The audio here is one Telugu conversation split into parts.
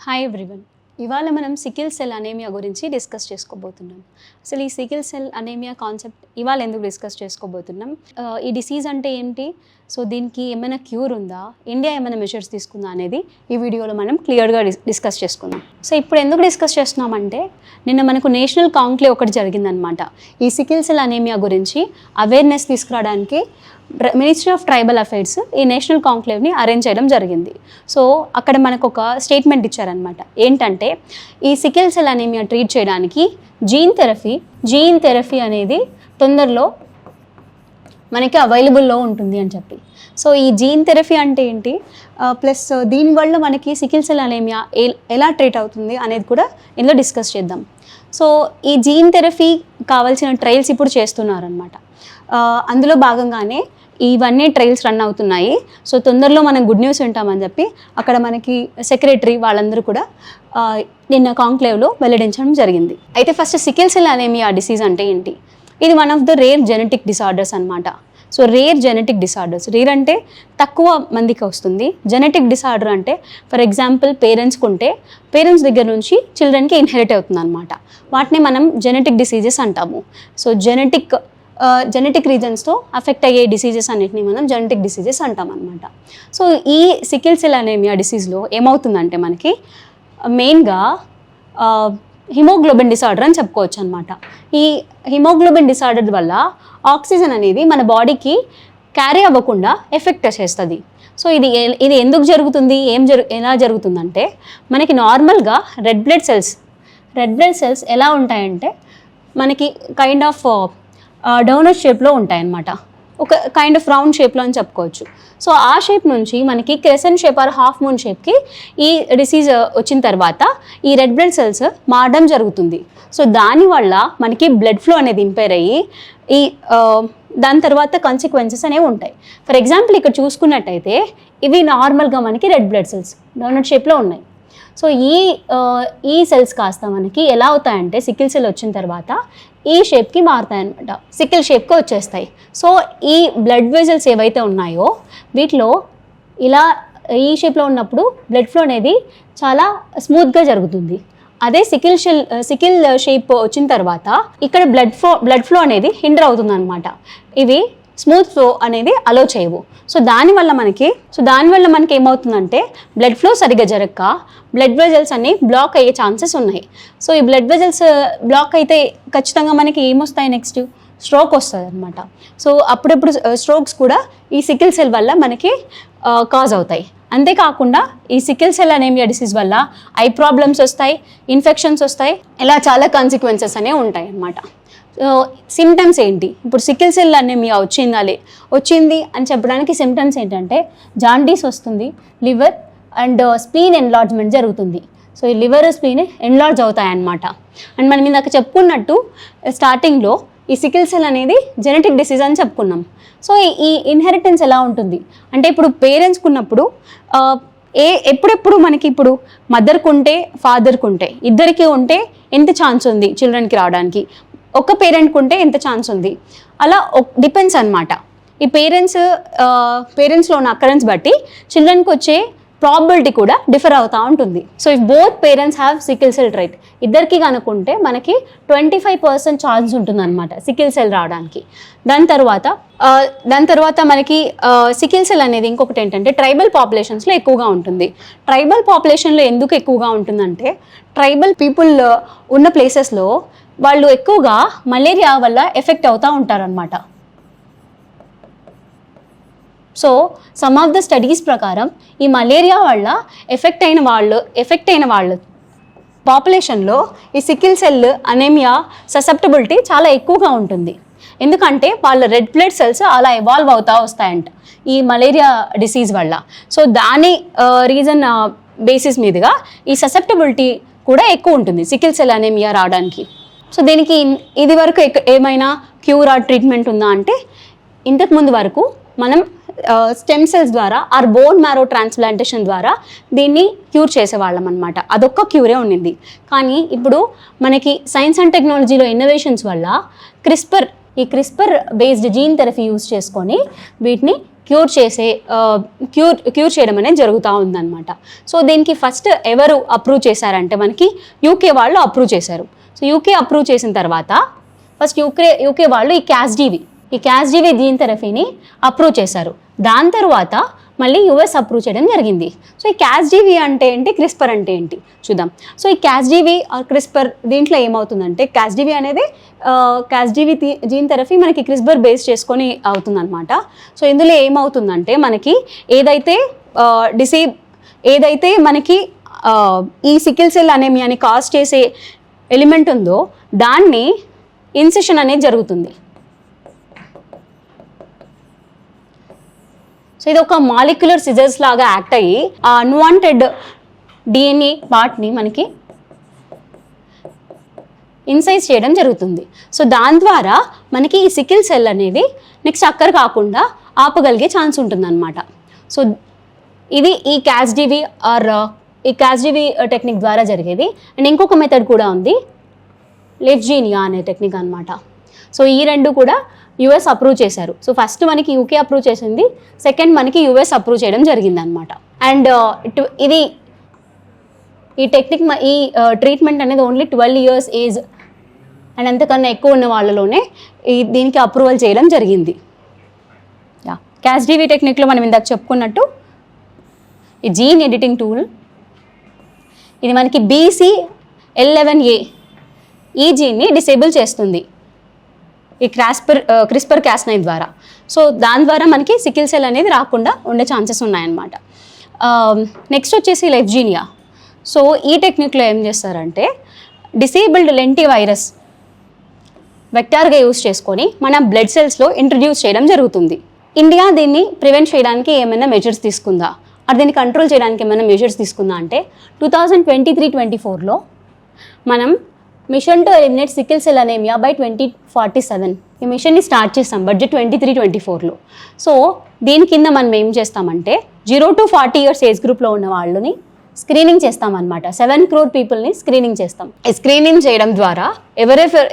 Hi everyone. ఇవాళ మనం సికిల్ సెల్ అనేమియా గురించి డిస్కస్ చేసుకోబోతున్నాం. అసలు ఈ సికిల్ సెల్ అనేమియా కాన్సెప్ట్ ఇవాళ ఎందుకు డిస్కస్ చేసుకోబోతున్నాం, ఈ డిసీజ్ అంటే ఏంటి, సో దీనికి ఏమైనా క్యూర్ ఉందా, ఇండియా ఏమైనా మెజర్స్ తీసుకుందా అనేది ఈ వీడియోలో మనం క్లియర్గా డిస్కస్ చేసుకుందాం. సో ఇప్పుడు ఎందుకు డిస్కస్ చేస్తున్నామంటే నిన్న మనకు నేషనల్ కాంక్లేవ్ ఒకటి జరిగిందనమాట. ఈ సికిల్ సెల్ అనేమియా గురించి అవేర్నెస్ తీసుకురావడానికి మినిస్ట్రీ ఆఫ్ ట్రైబల్ అఫైర్స్ ఈ నేషనల్ కాంక్లేవ్ని అరేంజ్ చేయడం జరిగింది. సో అక్కడ మనకు ఒక స్టేట్మెంట్ ఇచ్చారనమాట. ఏంటంటే ఈ సికిల్ సెల్ అనేమియా ట్రీట్ చేయడానికి జీన్ థెరపీ అనేది తొందరలో మనకి అవైలబుల్లో ఉంటుంది అని చెప్పి. సో ఈ జీన్ థెరపీ అంటే ఏంటి, ప్లస్ దీనివల్ల మనకి సికిల్ సెల్ అనేమియా ఎలా ట్రీట్ అవుతుంది అనేది కూడా ఇందులో డిస్కస్ చేద్దాం. సో ఈ జీన్ థెరపీ కావాల్సిన ట్రయల్స్ ఇప్పుడు చేస్తున్నారనమాట. అందులో భాగంగానే ఇవన్నీ ట్రయల్స్ రన్ అవుతున్నాయి. సో తొందరలో మనం గుడ్ న్యూస్ వింటామని చెప్పి అక్కడ మనకి సెక్రటరీ వాళ్ళందరూ కూడా నిన్న కాంక్లేవ్లో వెల్లడించడం జరిగింది. అయితే first sickle cell anemia disease అంటే ఏంటి, ఇది one of the rare genetic disorders అనమాట. So rare genetic disorders, rare అంటే తక్కువ మందికి వస్తుంది. జెనెటిక్ డిసార్డర్ అంటే ఫర్ ఎగ్జాంపుల్ పేరెంట్స్కి ఉంటే పేరెంట్స్ దగ్గర నుంచి చిల్డ్రన్కి ఇన్హెరిట్ అవుతుంది అనమాట. వాటిని మనం జెనెటిక్ డిసీజెస్ అంటాము. సో జెనెటిక్ రీజన్స్తో అఫెక్ట్ అయ్యే డిసీజెస్ అన్నిటిని మనం జెనెటిక్ డిసీజెస్ అంటాం అనమాట. సో ఈ సికిల్ సెల్ అనేమియా డిసీజ్లో ఏమవుతుందంటే మనకి మెయిన్గా హిమోగ్లోబిన్ డిసార్డర్ అని చెప్పుకోవచ్చు అనమాట. ఈ హిమోగ్లోబిన్ డిసార్డర్ వల్ల ఆక్సిజన్ అనేది మన బాడీకి క్యారీ అవ్వకుండా ఎఫెక్ట్ చేస్తుంది. సో ఇది ఎందుకు జరుగుతుంది, ఎలా జరుగుతుందంటే మనకి నార్మల్గా రెడ్ బ్లడ్ సెల్స్ ఎలా ఉంటాయంటే మనకి కైండ్ ఆఫ్ డోనట్ షేప్లో ఉంటాయన్నమాట. ఒక కైండ్ ఆఫ్ రౌండ్ షేప్లో అని చెప్పుకోవచ్చు. సో ఆ షేప్ నుంచి మనకి crescent shape or half moon షేప్కి ఈ డిసీజ్ వచ్చిన తర్వాత ఈ రెడ్ బ్లడ్ సెల్స్ మారడం జరుగుతుంది. సో దానివల్ల మనకి బ్లడ్ ఫ్లో అనేది ఇంపైర్ అయ్యి దాని తర్వాత కాన్సిక్వెన్సెస్ అనేవి ఉంటాయి. ఫర్ ఎగ్జాంపుల్ ఇక్కడ చూసుకున్నట్టయితే ఇవి నార్మల్గా మనకి రెడ్ బ్లడ్ సెల్స్ డోనట్ షేప్లో ఉన్నాయి. సో ఈ సెల్స్ కాస్త మనకి ఎలా అవుతాయంటే సికిల్ సెల్ వచ్చిన తర్వాత ఈ షేప్కి మారుతాయి అనమాట, సికిల్ షేప్కి వచ్చేస్తాయి. సో ఈ బ్లడ్ వెజల్స్ ఏవైతే ఉన్నాయో వీటిలో ఇలా ఈ షేప్లో ఉన్నప్పుడు బ్లడ్ ఫ్లో అనేది చాలా స్మూత్గా జరుగుతుంది. అదే సికిల్ షేప్ వచ్చిన తర్వాత ఇక్కడ బ్లడ్ ఫ్లో అనేది హిండర్ అవుతుంది అనమాట. ఇవి స్మూత్ ఫ్లో అనేది అలో చేయవు. సో దానివల్ల మనకి ఏమవుతుందంటే బ్లడ్ ఫ్లో సరిగ్గా జరగక బ్లడ్ వెజల్స్ అన్ని బ్లాక్ అయ్యే ఛాన్సెస్ ఉన్నాయి. సో ఈ బ్లడ్ వెజల్స్ బ్లాక్ అయితే ఖచ్చితంగా మనకి ఏమొస్తాయి, నెక్స్ట్ స్ట్రోక్ వస్తుంది అనమాట. సో అప్పుడప్పుడు స్ట్రోక్స్ కూడా ఈ సికిల్ సెల్ వల్ల మనకి కాజ్ అవుతాయి. అంతేకాకుండా ఈ సికిల్ సెల్ అనేమియా డిసీజ్ వల్ల ఐ ప్రాబ్లమ్స్ వస్తాయి, ఇన్ఫెక్షన్స్ వస్తాయి, ఇలా చాలా కాన్సిక్వెన్సెస్ అనేవి ఉంటాయి అన్నమాట. సిమ్టమ్స్ ఏంటి, ఇప్పుడు సికిల్ సెల్ అనేమియా వచ్చింది అని చెప్పడానికి సిమ్టమ్స్ ఏంటంటే జాండీస్ వస్తుంది, లివర్ అండ్ స్ప్లీన్ ఎన్లార్జ్మెంట్ జరుగుతుంది. సో ఈ లివర్ స్ప్లీన్ ఎన్లార్జ్ అవుతాయన్నమాట. అండ్ మనం ఇందాక చెప్పుకున్నట్టు స్టార్టింగ్లో ఈ సికిల్ సెల్ అనేది జెనెటిక్ డిసీజ్ అని చెప్పుకున్నాం. సో ఈ ఇన్హెరిటెన్స్ ఎలా ఉంటుంది అంటే ఇప్పుడు పేరెంట్స్కి ఉన్నప్పుడు ఎప్పుడెప్పుడు మనకి ఇప్పుడు మదర్కి ఉంటే ఫాదర్కి ఉంటే ఇద్దరికి ఉంటే ఎంత ఛాన్స్ ఉంది చిల్డ్రన్కి రావడానికి, ఒక పేరెంట్కి ఉంటే ఎంత ఛాన్స్ ఉంది, అలా డిపెండ్స్ అనమాట. ఈ పేరెంట్స్లో ఉన్న అకరెన్స్ బట్టి చిల్డ్రన్కి వచ్చే ప్రాబిలిటీ కూడా డిఫర్ అవుతూ ఉంటుంది. So if both parents have sickle cell trait, ఇద్దరికి కనుక్కుంటే మనకి 25% ఛాన్స్ ఉంటుంది అనమాట సికిల్ సెల్ రావడానికి. దాని తర్వాత మనకి సికిల్ సెల్ అనేది ఇంకొకటి ఏంటంటే ట్రైబల్ పాపులేషన్స్లో ఎక్కువగా ఉంటుంది. ట్రైబల్ పాపులేషన్లో ఎందుకు ఎక్కువగా ఉంటుందంటే ట్రైబల్ పీపుల్ ఉన్న ప్లేసెస్లో వాళ్ళు ఎక్కువగా మలేరియా వల్ల ఎఫెక్ట్ అవుతూ ఉంటారనమాట. So some of the studies ప్రకారం ఈ మలేరియా వల్ల ఎఫెక్ట్ అయిన వాళ్ళు పాపులేషన్లో ఈ సికిల్ సెల్ అనేమియా ససెప్టబిలిటీ చాలా ఎక్కువగా ఉంటుంది. ఎందుకంటే వాళ్ళ రెడ్ బ్లడ్ సెల్స్ అలా ఎవాల్వ్ అవుతూ వస్తాయంట ఈ మలేరియా డిసీజ్ వల్ల. సో దాని రీజన్ బేసిస్ మీదుగా ఈ ససెప్టబిలిటీ కూడా ఎక్కువ ఉంటుంది సికిల్ సెల్ అనేమియా రావడానికి. సో దీనికి ఇది వరకు ఏమైనా క్యూర్ ఆర్ ట్రీట్మెంట్ ఉందా అంటే ఇంతకుముందు వరకు మనం స్టెమ్ సెల్స్ ద్వారా ఆర్ బోన్ మ్యారో ట్రాన్స్ప్లాంటేషన్ ద్వారా దీన్ని క్యూర్ చేసేవాళ్ళం అనమాట. అదొక్క క్యూరే ఉండింది. కానీ ఇప్పుడు మనకి సైన్స్ అండ్ టెక్నాలజీలో ఇన్నోవేషన్స్ వల్ల CRISPR based gene therapy use చేసుకొని వీటిని క్యూర్ చేయడం అనేది జరుగుతూ ఉందన్నమాట. సో దీనికి ఫస్ట్ ఎవరు అప్రూవ్ చేశారంటే మనకి యూకే వాళ్ళు అప్రూవ్ చేశారు. సో యూకే అప్రూవ్ చేసిన తర్వాత ఫస్ట్ యూకే వాళ్ళు ఈ క్యాస్జీవి జీన్ థెరపీని అప్రూవ్ చేశారు. దాని తర్వాత మళ్ళీ యుఎస్ అప్రూవ్ చేయడం జరిగింది. సో ఈ క్యాస్జీవి అంటే ఏంటి, క్రిస్పర్ అంటే ఏంటి చూద్దాం. సో ఈ క్యాస్జీవి క్రిస్పర్ దీంట్లో ఏమవుతుందంటే క్యాస్జీవి జీన్ థెరపీ మనకి క్రిస్పర్ బేస్ చేసుకొని అవుతుందన్నమాట. సో ఇందులో ఏమవుతుందంటే మనకి ఏదైతే మనకి ఈ సికిల్ సెల్ అనేమియాని కాజ్ చేసే ఎలిమెంట్ ఉందో దాన్ని ఇన్సెషన్ అనేది జరుగుతుంది. సో ఇది ఒక మాలిక్యులర్ సిజర్స్ లాగా యాక్ట్ అయ్యి ఆ అన్వాంటెడ్ డిఎన్ఏ పార్ట్ని మనకి ఇన్సైజ్ చేయడం జరుగుతుంది. సో దాని ద్వారా మనకి ఈ సికిల్ సెల్ అనేది నెక్స్ట్ అక్కర్ కాకుండా ఆపగలిగే ఛాన్స్ ఉంటుందన్నమాట. సో ఇది ఈ క్యాస్జీవి టెక్నిక్ ద్వారా జరిగేది. అండ్ ఇంకొక మెథడ్ కూడా ఉంది, లెఫ్జీనియా అనే టెక్నిక్ అనమాట. సో ఈ రెండు కూడా యుఎస్ అప్రూవ్ చేశారు. సో ఫస్ట్ మనకి యూకే అప్రూవ్ చేసింది, సెకండ్ మనకి యుఎస్ అప్రూవ్ చేయడం జరిగిందనమాట. అండ్ ఈ టెక్నిక్ ఈ ట్రీట్మెంట్ అనేది ఓన్లీ 12 years ఏజ్ అండ్ అంతకన్నా ఎక్కువ ఉన్న వాళ్ళలోనే దీనికి అప్రూవల్ చేయడం జరిగింది. క్యాస్జీవి టెక్నిక్లో మనం ఇందాక చెప్పుకున్నట్టు ఈ జీన్ ఎడిటింగ్ టూల్ ఇది మనకి BCL11A ఈ జీన్ని డిసేబుల్ చేస్తుంది ఈ క్రిస్పర్ క్యాస్9 ద్వారా. సో దాని ద్వారా మనకి సికిల్ సెల్ అనేది రాకుండా ఉండే ఛాన్సెస్ ఉన్నాయన్నమాట. నెక్స్ట్ వచ్చేసి లెఫ్జీనియా. సో ఈ టెక్నిక్లో ఏం చేస్తారంటే డిసేబుల్డ్ లెంటివైరస్ వెక్టార్గా యూస్ చేసుకొని మన బ్లడ్ సెల్స్లో ఇంట్రడ్యూస్ చేయడం జరుగుతుంది. ఇండియా దీన్ని ప్రివెంట్ చేయడానికి ఏమైనా మెజర్స్ తీసుకుందా, అది దీన్ని కంట్రోల్ చేయడానికి ఏమైనా మెజర్స్ తీసుకుందా అంటే 2023-24లో మనం mission to eliminate sickle cell anaemia by 2047 ఈ మిషన్ని స్టార్ట్ చేస్తాం బడ్జెట్ 23-24లో. సో దీని కింద మనం ఏం చేస్తామంటే 0 to 40 years ఏజ్ గ్రూప్లో ఉన్న వాళ్ళని స్క్రీనింగ్ చేస్తామన్నమాట. 7 crore పీపుల్ని స్క్రీనింగ్ చేస్తాం. ఈ స్క్రీనింగ్ చేయడం ద్వారా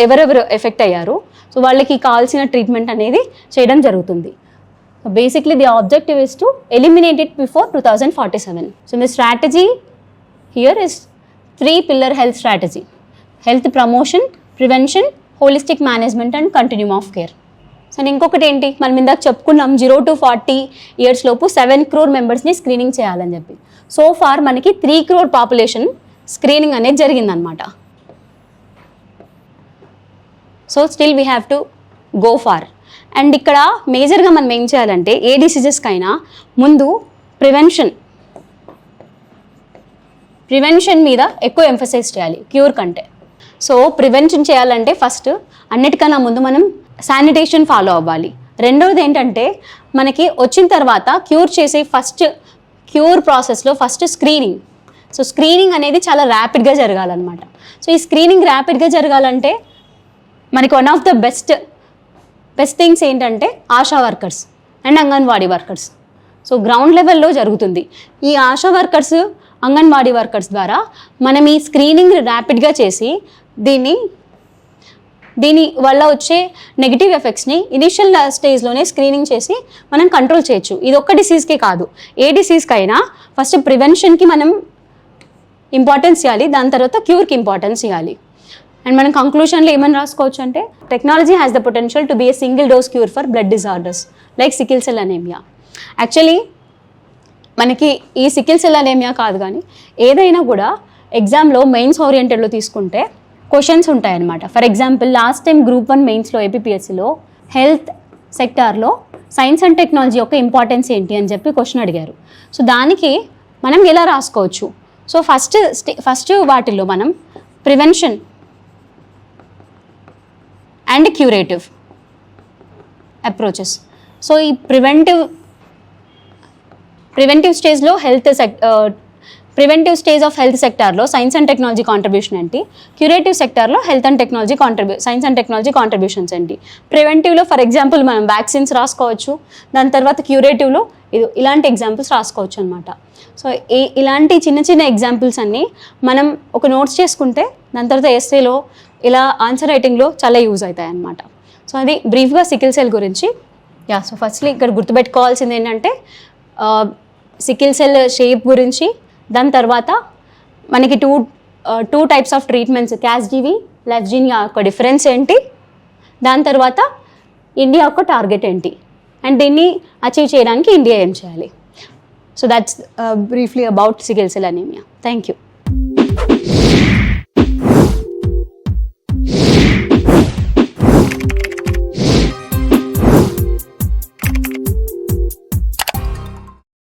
ఎవరెవరు ఎఫెక్ట్ అయ్యారు, సో వాళ్ళకి కావాల్సిన ట్రీట్మెంట్ అనేది చేయడం జరుగుతుంది. Basically the objective is to eliminate it before 2047. So the strategy here is 3-pillar health strategy: health promotion, prevention, holistic management and continuum of care. So ఇంకొకటి ఏంటి, మనం ఇందాక చెప్పుకున్నాం 0 to 40 years లోపు 7 crore మెంబర్స్ని స్క్రీనింగ్ చేయాలని చెప్పి. సో ఫార్ మనకి 3 crore పాపులేషన్ స్క్రీనింగ్ అనేది జరిగిందనమాట. So still we have to go far. And ఇక్కడ మేజర్గా మనం ఏం చేయాలంటే ఏ డిసీజెస్కైనా ముందు ప్రివెన్షన్ మీద ఎక్కువ ఎంఫసైజ్ చేయాలి క్యూర్ కంటే. సో ప్రివెన్షన్ చేయాలంటే ఫస్ట్ అన్నిటికన్నా ముందు మనం శానిటేషన్ ఫాలో అవ్వాలి. రెండవది ఏంటంటే మనకి వచ్చిన తర్వాత క్యూర్ చేసే క్యూర్ ప్రాసెస్లో ఫస్ట్ స్క్రీనింగ్. సో స్క్రీనింగ్ అనేది చాలా ర్యాపిడ్గా జరగాలన్నమాట. సో ఈ స్క్రీనింగ్ ర్యాపిడ్గా జరగాలంటే మనకి one of the best things ఏంటంటే ASHA workers and anganwadi workers. So ground లెవెల్లో జరుగుతుంది. ఈ ఆశా వర్కర్స్, అంగన్వాడీ వర్కర్స్ ద్వారా మనం ఈ స్క్రీనింగ్ ర్యాపిడ్గా చేసి దీని వల్ల వచ్చే నెగిటివ్ ఎఫెక్ట్స్ని ఇనిషియల్ స్టేజ్లోనే స్క్రీనింగ్ చేసి మనం కంట్రోల్ చేయొచ్చు. ఇది ఒక్క డిసీజ్కే కాదు, ఏ డిసీజ్కైనా ఫస్ట్ ప్రివెన్షన్కి మనం ఇంపార్టెన్స్ ఇవ్వాలి, దాని తర్వాత క్యూర్కి ఇంపార్టెన్స్ ఇవ్వాలి. అండ్ మనం కంక్లూషన్లో ఏమని రాసుకోవచ్చు అంటే technology has the potential to be a single dose cure for blood disorders like sickle cell anaemia. Actually మనకి ఈ సికిల్ సెల్ అనేమియా కాదు కానీ ఏదైనా కూడా ఎగ్జామ్లో మెయిన్స్ ఓరియంటెడ్లో తీసుకుంటే క్వశ్చన్స్ ఉంటాయన్నమాట. For example last time Group 1 మెయిన్స్లో ఏపీపీఎస్సీలో హెల్త్ సెక్టార్లో సైన్స్ అండ్ టెక్నాలజీ యొక్క ఇంపార్టెన్స్ ఏంటి అని చెప్పి క్వశ్చన్ అడిగారు. సో దానికి మనం ఎలా రాసుకోవచ్చు? సో ఫస్ట్ వాటిల్లో మనం prevention and curative approaches. So ఈ ప్రివెంటివ్ స్టేజ్లో ప్రివెంటివ్ స్టేజ్ ఆఫ్ హెల్త్ సెక్టార్లో సైన్స్ అండ్ టెక్నాలజీ కాంట్రిబ్యూషన్ ఏంటి, క్యూరేటివ్ సెక్టార్లో health and technology science and technology contributions ఏంటి. ప్రివెంటివ్లో ఫర్ ఎగ్జాంపుల్ మనం వ్యాక్సిన్స్ రాసుకోవచ్చు, దాని తర్వాత క్యూరేటివ్లో ఇలాంటి ఎగ్జాంపుల్స్ రాసుకోవచ్చు అనమాట. సో ఇలాంటి చిన్న చిన్న ఎగ్జాంపుల్స్ అన్నీ మనం ఒక నోట్స్ చేసుకుంటే దాని తర్వాత ఎస్ఏలో ఇలా ఆన్సర్ రైటింగ్లో చాలా యూజ్ అవుతాయి అన్నమాట. సో అది బ్రీఫ్గా సికిల్ సెల్ గురించి. యా, సో ఫస్ట్లీ ఇక్కడ గుర్తుపెట్టుకోవాల్సింది ఏంటంటే సికిల్ సెల్ షేప్ గురించి, దాని తర్వాత మనకి టూ టైప్స్ ఆఫ్ ట్రీట్మెంట్స్, క్యాస్జీవి, లెఫ్జీనియా యొక్క డిఫరెన్స్ ఏంటి, దాని తర్వాత ఇండియా యొక్క టార్గెట్ ఏంటి, అండ్ దీన్ని అచీవ్ చేయడానికి ఇండియా ఏం చేయాలి. So that's briefly about sickle cell anaemia. Thank you.